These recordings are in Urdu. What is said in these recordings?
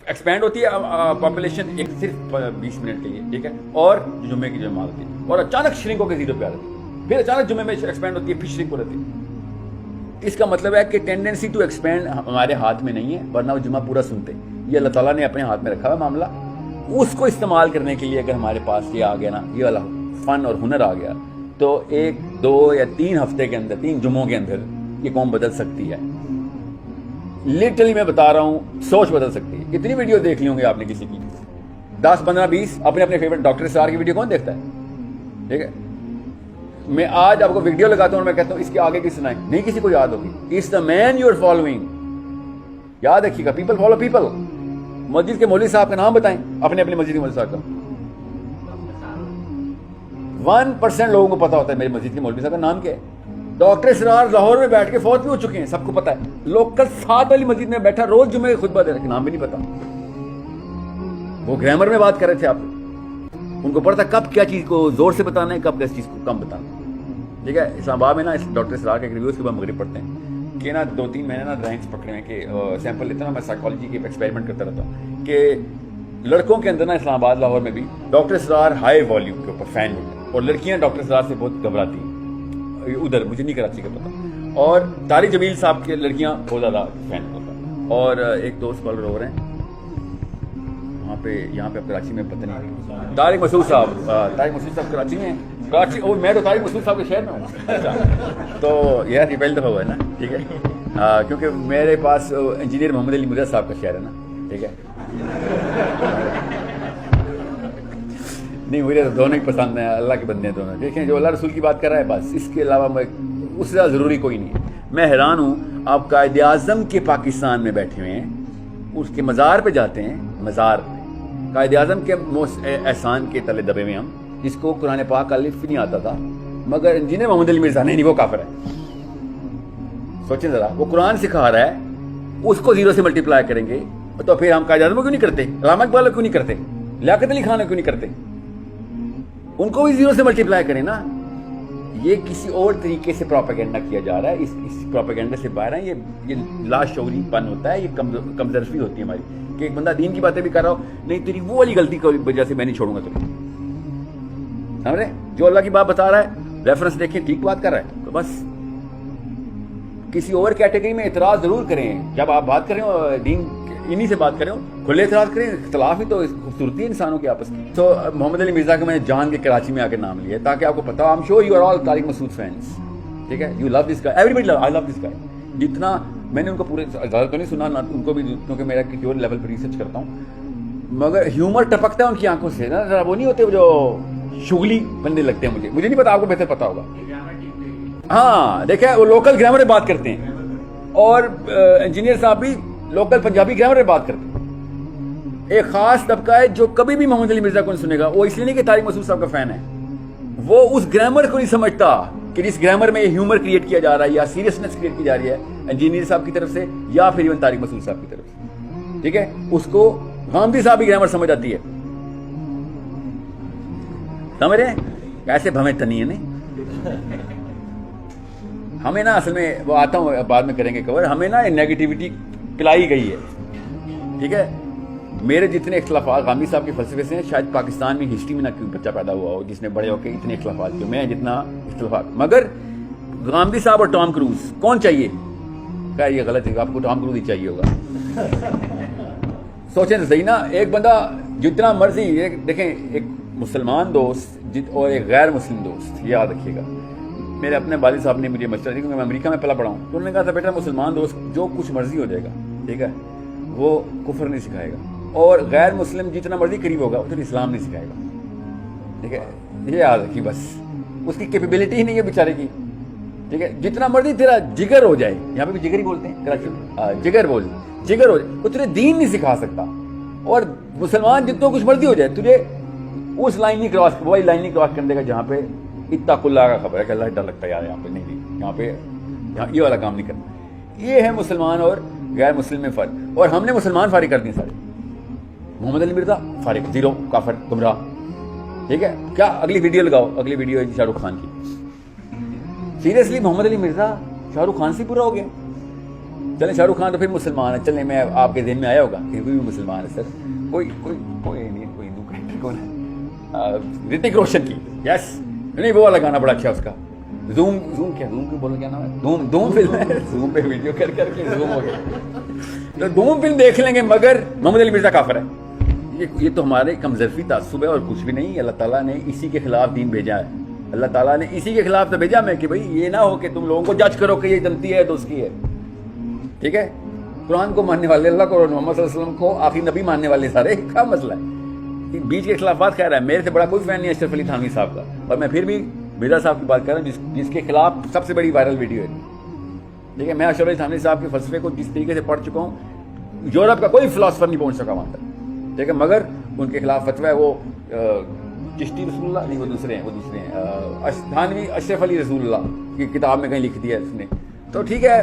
ایکسپینڈ ہوتی ہے پاپولیشن ایک صرف 20 منٹ کے لیے, ٹھیک ہے, اور جمعے کی جو جماعت ہوتی ہے, اور اچانک شرنک ہو کے 0 پہ آ جاتی ہے, پھر اچانک جمعے میں ایکسپینڈ ہوتی ہے, پھر شرنک ہو رہتی ہے. اس کا مطلب ہے کہ ٹینڈنسی ٹو ایکسپینڈ ہمارے ہاتھ میں نہیں ہے, ورنہ وہ جمعہ پورا سنتے. یہ اللہ تعالیٰ نے اپنے ہاتھ میں رکھا ہے معاملہ. اس کو استعمال کرنے کے لیے اگر ہمارے پاس یہ آ گیا نا, یہ والا فن اور ہنر آ گیا, تو 1, 2 یا 3 ہفتے کے اندر, 3 جمعوں کے اندر یہ قوم بدل سکتی ہے. لٹرلی میں بتا رہا ہوں, سوچ بدل سکتی ہے. کتنی ویڈیو دیکھ لی ہوں گے آپ نے کسی کی, 10, 15, 20 اپنے فیورٹ ڈاکٹر اسرار کی ویڈیو کون دیکھتا ہے, ٹھیک ہے. میں آج آپ کو ویڈیو لگاتا ہوں اور میں کہتا ہوں اس کے آگے کی سنائیں, نہیں کسی کو یاد ہوگی. It's the main you are following. یاد رکھیے گا, پیپل فالو پیپل. مسجد کے مولوی صاحب کا نام بتائیں, اپنے مسجد کے مولوی صاحب کا. 1% لوگوں کو پتا ہوتا ہے میری مسجد کے مولوی صاحب کا نام کیا ہے. ڈاکٹر اسرار لاہور میں بیٹھ کے فوت بھی ہو چکے ہیں, سب کو پتا ہے. لوکل 7 والی مسجد میں بیٹھا روز جمعے خطبہ دے رہے, نام بھی نہیں پتا. وہ گرامر میں بات کر رہے تھے آپ, ان کو پتا کب کیا چیز کو زور سے بتانا ہے, کب کس چیز کو کم بتانا ہے, ٹھیک ہے. اسلام آباد میں نا ڈاکٹر اسرار کے ریویوز کے بعد مغرب پڑھتے ہیں کہ نا 2-3 مہینے نا رینکس پکڑے ہیں کہ سیمپل لیتا ہوں. میں سائیکالوجی کے ایکسپیریمنٹ کرتا رہتا ہوں کہ لڑکوں کے اندر نا اسلام آباد لاہور میں بھی ڈاکٹر اسرار ہائی والیوم کے اوپر فین ہوتے ہیں, اور لڑکیاں ڈاکٹر اسرار سے بہت گھبراتی ہیں. ادھر مجھے نہیں کراچی کا پتا. اور طارق جمیل صاحب کی لڑکیاں بہت زیادہ فین ہوتا ہے. اور ایک دوست کالر ہو رہے ہیں وہاں پہ, یہاں پہ کراچی میں پتہ نہیں, طارق مسعود صاحب کراچی میں ہیں. کراچی, اور میں تو طارق مسعود صاحب کے شہر میں ہوں. تو یار یہ پہلی دفعہ ہوا ہے نا, ٹھیک ہے, کیونکہ میرے پاس انجینئر محمد علی مرزا صاحب کا شہر ہے نا, ٹھیک ہے. نہیں, مجھے تو دونوں ہی پسند ہیں, اللہ کے بندے ہیں دونوں. دیکھیں جو اللہ رسول کی بات کر رہا ہے بس, اس کے علاوہ میں اس سے زیادہ ضروری کوئی نہیں ہے. میں حیران ہوں, آپ قائد اعظم کے پاکستان میں بیٹھے ہوئے ہیں, اس کے مزار پہ جاتے ہیں, مزار قائد اعظم کے احسان کے تلے دبے میں ہم, جس کو قرآن پاک کا الف نہیں آتا تھا, مگر انجینئر محمد علی مرزا نہیں, وہ کافر ہے. سوچیں ذرا, وہ قرآن سکھا رہا ہے, اس کو 0 سے ملٹیپلائی کریں گے, تو پھر ہم قائد اعظم کو کیوں نہیں کرتے, علامہ اقبال کو کیوں نہیں کرتے, لیاقت علی خان کو کیوں نہیں کرتے, ان کو بھی 0 سے ملٹیپلائی کریں نا. یہ کسی اور طریقے سے پروپیگنڈا کیا جا رہا ہے, اس پروپیگنڈا سے باہر ہے. یہ لاشعوری پن ہوتا ہے, یہ کمزرفی ہوتی ہے ہماری, کہ ایک بندہ دین کی باتیں بھی کر رہا ہو, نہیں تیری وہ والی غلطی کی وجہ سے میں نہیں چھوڑوں گا تمہیں. سمجھ رہے, جو اللہ کی بات بتا رہا ہے, ریفرنس دیکھیں, ٹھیک بات کر رہا ہے, تو بس کسی اور کیٹیگری میں اعتراض ضرور کریں. جب آپ بات کریں دین انہی سے بات کریں, کھلے اعتراض کریں. اختلاف ہی تو خوبصورتی ہے انسانوں کے آپس میں. تو محمد علی مرزا کو میں نے جان کے کراچی میں آ کے نام لیا تاکہ آپ کو پتا ہو. I'm sure you are all Tariq Masood fans, ٹھیک ہے. You love this guy, everybody love, I love this guy. جتنا میں نے ان کو پورے زیادہ تو نہیں سنا, نہ ان کو بھی, کیونکہ میرا کسی اور لیول پر ریسرچ کرتا ہوں, مگر ہیومر ٹپکتا ہے ان کی آنکھوں سے نا, وہ نہیں ہوتے جو شغلی بندے لگتے ہیں. مجھے نہیں پتا, آپ کو بہتر پتا ہوگا. ہاں دیکھیں, وہ لوکل گرامر میں بات کرتے ہیں, اور انجینئر صاحب بھی لوکل پنجابی گرامر میں بات کرتے ہیں. ایک خاص طبقہ ہے جو کبھی بھی محمد علی مرزا کو نہیں سنے گا. وہ اس لیے نہیں کہ طارق مسعود صاحب کا فین ہے, وہ اس گرامر کو نہیں سمجھتا کہ جس گرامر میں یہ ہیومر کریٹ کیا جا رہا ہے یا سیریسنس کریٹ کی جا رہی ہے انجینئر صاحب کی طرف سے یا پھر ایون طارق مسعود صاحب کی طرف سے, ٹھیک ہے. اس کو غامدی صاحب بھی گرامر سمجھ آتی ہے, سمجھ رہے ہیں کیسے بھویں تنی ہے. نہیں, ہمیں نا اصل میں, وہ آتا ہوں بعد میں کریں گے کور, ہمیں نا نیگیٹیوٹی پلائی گئی ہے, ٹھیک ہے. میرے جتنے اختلافات غامدی صاحب کے فلسفے سے ہیں, شاید پاکستان میں ہسٹری میں نہ کوئی بچہ پیدا ہوا ہو جس نے بڑے ہو کے اتنے اختلافات کیے میں جتنا اختلافات. مگر غامدی صاحب اور ٹام کروز کون چاہیے, خیر یہ غلط ہے, آپ کو ٹام کروز ہی چاہیے ہوگا. سوچیں تو صحیح نا, ایک بندہ جتنا مرضی, دیکھیں ایک مسلمان دوست اور ایک غیر مسلم دوست, یاد رکھیے گا. میرے اپنے والد صاحب نے مجھے مشورہ دیا, کیونکہ میں امریکہ میں پلا پڑھا ہوں, تو انہوں نے کہا تھا بیٹا مسلمان دوست جو کچھ مرضی ہو جائے گا, ٹھیک ہے, وہ کفر نہیں سکھائے گا, اور غیر مسلم جتنا مرضی قریب ہوگا اتنا اسلام نہیں سکھائے گا, ٹھیک ہے. یہ یاد رکھیے بس, اس کی کیپیبلٹی ہی نہیں ہے بیچارے کی, ٹھیک ہے. جتنا مرضی تیرا جگر ہو جائے, یہاں پہ بھی جگر ہی بولتے ہیں کراچی میں, جگر ہو جائے, وہ تجھے دین نہیں سکھا سکتا. اور مسلمان جتنا کچھ مرضی ہو جائے, تجھے اس لائن نہیں کراس, وہی لائن نہیں کراس کرنے کا جہاں پہ اتقوا اللہ کا خبر ہے کہ اللہ ڈر لگتا ہے یار, یہاں پہ نہیں, یہاں پہ یہ والا کام نہیں کرنا. یہ ہے مسلمان اور غیر مسلم میں فرق. اور ہم نے مسلمان فارغ کر دیے سارے. محمد علی مرزا فارغ, 0, کافر, گمراہ, ٹھیک ہے. کیا اگلی ویڈیو لگاؤ, اگلی ویڈیو ہے شاہ رخ خان کی. سیریسلی محمد علی مرزا شاہ رخ خان سے پورا ہو گیا. چلیں شاہ رخ خان تو پھر مسلمان ہے, چلیں میں آپ کے ذہن میں آیا ہوگا کہ کوئی بھی مسلمان ہے سر, کوئی نہیں, کوئی ہندو کا کون ہے, رتک روشن کی, یس نہیں وہ والا گانا بڑا اچھا اس کا, زوم کی بولو کیا نام ہے, دھوم فلم ہے, زوم پہ ویڈیو کر کے زوم ہو گیا, تو دھوم فلم دیکھ لیں گے, مگر محمد علی مرزا کافر ہے. یہ تو ہمارے کمزرفی تعصب ہے اور کچھ بھی نہیں. اللہ تعالیٰ نے اسی کے خلاف دین بھیجا ہے, اللہ تعالیٰ نے اسی کے خلاف تو بھیجا میں کہ بھائی یہ نہ ہو کہ تم لوگوں کو جج کرو کہ یہ جنتی ہے تو اس کی ہے, ٹھیک ہے. قرآن کو ماننے والے, اللہ کو اور محمد صلی اللہ علیہ وسلم کو آخری نبی ماننے والے سارے, کیا مسئلہ ہے؟ بیچ کے خلافات خیر ہے, میرے سے بڑا کوئی فین نہیں اشرف علی تھانوی صاحب کا, اور میں پھر بھی مرزا صاحب کی بات کر رہا ہوں جس کے خلاف سب سے بڑی وائرل ویڈیو ہے, ٹھیک ہے. میں اشرف علی تھانوی صاحب کے فلسفے کو جس طریقے سے پڑھ چکا ہوں, یورپ کا کوئی فلاسفر نہیں پہنچ سکا وہاں تک, ٹھیک ہے. مگر ان کے خلاف فتویٰ ہے وہ چشتی رسول اللہ نہیں, وہ دوسرے ہیں, تھانوی اشرف علی رسول اللہ کی کتاب میں کہیں لکھ دیا ہے اس نے, تو ٹھیک ہے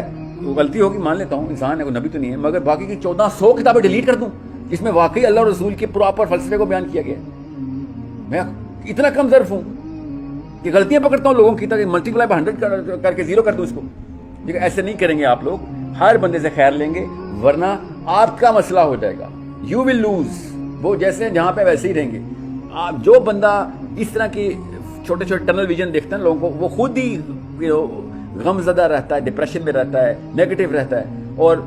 غلطی ہوگی مان لیتا ہوں, انسان ہے, کوئی نبی تو نہیں ہے. مگر باقی کی 1400 کتابیں ڈیلیٹ کر دوں جس میں واقعی اللہ اور رسول کے پراپر فلسفے کو بیان کیا گیا ہے. میں اتنا کم ظرف ہوں کہ غلطیاں پکڑتا ہوں لوگوں کی, تاکہ ملٹی پلائی بائی 100 کر کے 0 کر دوں اس کو. لیکن ایسے نہیں کریں گے آپ لوگ, ہر بندے سے خیر لیں گے, ورنہ آپ کا مسئلہ ہو جائے گا, یو ول لوز. وہ جیسے جہاں پہ ویسے ہی رہیں گے. آپ جو بندہ اس طرح کی چھوٹے چھوٹے ٹنل ویژن دیکھتا ہے لوگوں کو, وہ خود ہی غم زدہ رہتا ہے, ڈپریشن میں رہتا ہے, نیگیٹو رہتا ہے. اور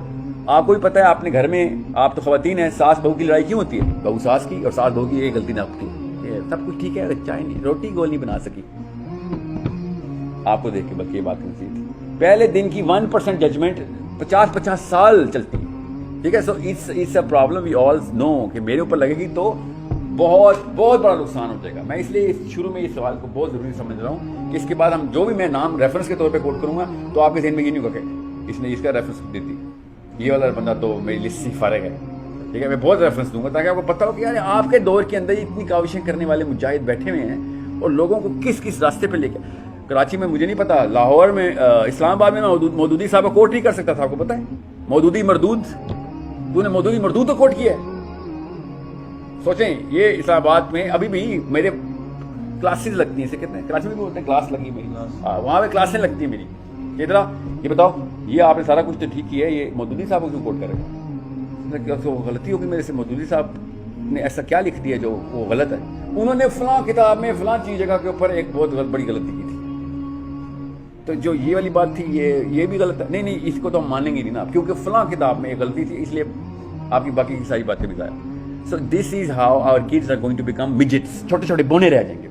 آپ کو بھی پتہ ہے, آپ نے گھر میں, آپ تو خواتین ہیں, ساس بہو کی لڑائی کیوں ہوتی ہے؟ بہو ساس کی اور ساس بہو کی یہ غلطی نہ ہوتی ہے, سب کچھ ٹھیک ہے, چائے نہیں, روٹی گول نہیں بنا سکی, آپ کو دیکھ کے بلکہ یہ بات کرنی چاہیے تھی. پہلے دن کی 1% ججمنٹ 50 سال چلتی ہے, ٹھیک ہے. سو اٹس اے پرابلم, وی آل نو کہ میرے اوپر لگے گی تو بہت بڑا نقصان ہو جائے گا. میں اس لیے شروع میں اس سوال کو بہت ضروری سمجھ رہا ہوں کہ اس کے بعد ہم جو بھی میں نام ریفرنس کے طور پہ کوٹ کروں گا تو آپ کے ذہن میں یہ نہیں ہوگا کہ اس نے اس کا ریفرنس دی تھی, یہ والا بندہ تو میری لسٹ سے فارغ ہے, ٹھیک ہے. میں بہت ریفرنس دوں گا تاکہ آپ کو پتہ ہو کہ یار آپ کے دور کے اندر اتنی کاوشیں کرنے والے مجاہد بیٹھے ہوئے ہیں اور لوگوں کو کس راستے پہ لے کے. کراچی میں مجھے نہیں پتا, لاہور میں, اسلام آباد میں مودودی صاحب کو کوٹ نہیں کر سکتا تھا, آپ کو پتہ ہے؟ مودودی مردود, تو نے مودودی مردود تو کوٹ کیا ہے. سوچیں, یہ اسلام آباد میں ابھی بھی میرے کلاسز لگتی ہیں, کتنے کراچی میں بھی بولتے ہیں کلاس لگی میری, وہاں پہ کلاسیں لگتی ہیں میری. یہ ذرا یہ بتاؤ, یہ آپ نے سارا کچھ تو ٹھیک کیا ہے, یہ مودودی صاحب کو کیوں کوٹ کرے گا؟ غلطی ہوگی میرے سے. مودودی صاحب نے ایسا کیا لکھ دیا جو وہ غلط ہے؟ انہوں نے فلاں کتاب میں فلاں چیز جگہ کے اوپر ایک بہت بڑی غلطی کی تھی, تو جو یہ والی بات تھی یہ بھی غلط ہے. نہیں, اس کو تو ہم مانیں گے نہیں نا, کیونکہ فلاں کتاب میں ایک غلطی تھی, اس لیے آپ کی باقی کی ساری باتیں بھی ضائع. So this is how our kids are going to become midgets, چھوٹے چھوٹے بونے رہ جائیں گے.